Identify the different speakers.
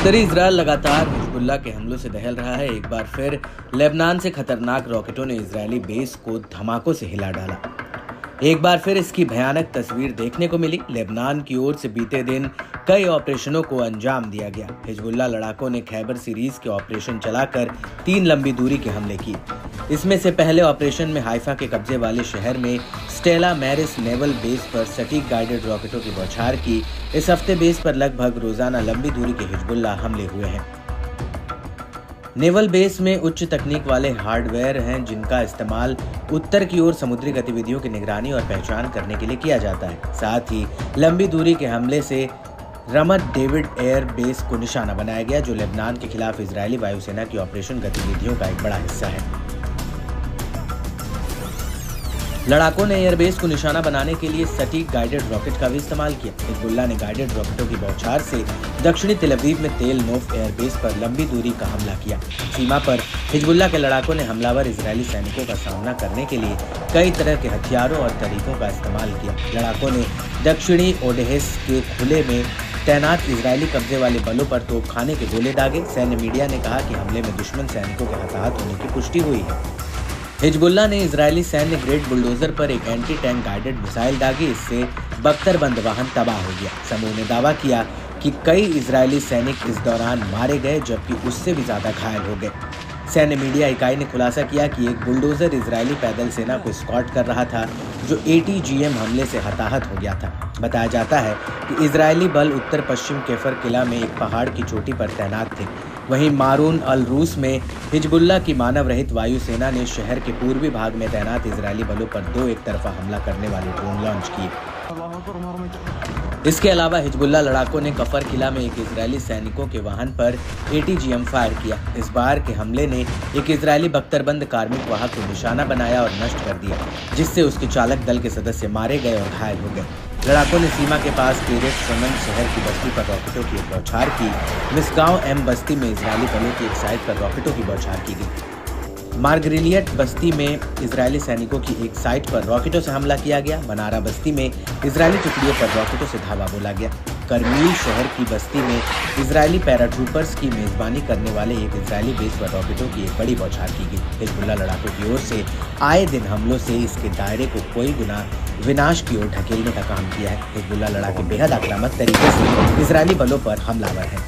Speaker 1: उत्तरी इजराइल लगातार हिजबुल्लाह के हमलों से दहल रहा है। एक बार फिर लेबनान से खतरनाक रॉकेटों ने इजरायली बेस को धमाकों से हिला डाला। एक बार फिर इसकी भयानक तस्वीर देखने को मिली। लेबनान की ओर से बीते दिन कई ऑपरेशनों को अंजाम दिया गया। हिजबुल्लाह लड़ाकों ने खैबर सीरीज के ऑपरेशन चलाकर 3 लंबी दूरी के हमले किए। इसमें से पहले ऑपरेशन में हाइफा के कब्जे वाले शहर में स्टेला मैरिस नेवल बेस पर सटीक गाइडेड रॉकेटों की बौछार की। इस हफ्ते बेस पर लगभग रोजाना लंबी दूरी के हिजबुल्लाह हमले हुए हैं। नेवल बेस में उच्च तकनीक वाले हार्डवेयर हैं जिनका इस्तेमाल उत्तर की ओर समुद्री गतिविधियों की निगरानी और पहचान करने के लिए किया जाता है। साथ ही लंबी दूरी के हमले से रमत डेविड एयर बेस को निशाना बनाया गया, जो लेबनान के खिलाफ इजरायली वायुसेना की ऑपरेशन गतिविधियों का एक बड़ा हिस्सा है। लड़ाकों ने एयरबेस को निशाना बनाने के लिए सटीक गाइडेड रॉकेट का भी इस्तेमाल किया। हिजबुल्लाह ने गाइडेड रॉकेटों की बौछार से दक्षिणी तेल अवीव में तेल नोफ एयरबेस पर लंबी दूरी का हमला किया। सीमा पर हिजबुल्लाह के लड़ाकों ने हमलावर इजरायली सैनिकों का सामना करने के लिए कई तरह के हथियारों और तरीकों का इस्तेमाल किया। लड़ाकों ने दक्षिणी ओडेहेस के खुले में तैनात इजरायली कब्जे वाले बलों पर तोपखाने के गोले दागे। सैन्य मीडिया ने कहा कि हमले में दुश्मन सैनिकों के हताहत होने की पुष्टि हुई है। हिजबुल्लाह ने इजरायली सैन्य ग्रेड बुलडोजर पर एक एंटी टैंक गाइडेड मिसाइल दागी। इससे बख्तरबंद वाहन तबाह हो गया। समूह ने दावा किया कि कई इजरायली सैनिक इस दौरान मारे गए, जबकि उससे भी ज्यादा घायल हो गए। सैन्य मीडिया इकाई ने खुलासा किया कि एक बुलडोजर इजरायली पैदल सेना को स्कॉट कर रहा था, जो ATGM हमले से हताहत हो गया था। बताया जाता है कि इजरायली बल उत्तर पश्चिम केफर किला में एक पहाड़ की चोटी पर तैनात थे। वहीं मारून अल रूस में हिजबुल्लाह की मानव रहित वायुसेना ने शहर के पूर्वी भाग में तैनात इजरायली बलों पर 2 एक तरफा हमला करने वाले ड्रोन लॉन्च किए। इसके अलावा हिजबुल्लाह लड़ाकों ने कफर किला में एक इजरायली सैनिकों के वाहन पर ATGM फायर किया। इस बार के हमले ने एक इजरायली बख्तरबंद कार्मिक वाहक को निशाना बनाया और नष्ट कर दिया, जिससे उसके चालक दल के सदस्य मारे गए और घायल हो गए। लड़ाकों ने सीमा के पास केरेट शमन शहर की बस्ती पर रॉकेटों की एक बौछार की। मिसगांव M बस्ती में इजरायली बलों की एक साइट पर रॉकेटों की बौछार की गई। मार्गरिलियट बस्ती में इजरायली सैनिकों की एक साइट पर रॉकेटों से हमला किया गया। बनारा बस्ती में इजरायली टुकड़ियों पर रॉकेटों से धावा बोला गया। करमील शहर की बस्ती में इजरायली पैराट्रूपर्स की मेजबानी करने वाले एक इजरायली बेस पर रॉकेटों की एक बड़ी बौछार की गई। हिजबुल्लाह लड़ाकों की ओर से आए दिन हमलों से इसके दायरे को कोई गुना विनाश की ओर ढकेलने का काम किया है। हिजबुल्लाह लड़ाके बेहद आक्रामक तरीके से इजरायली बलों पर हमलावर हैं।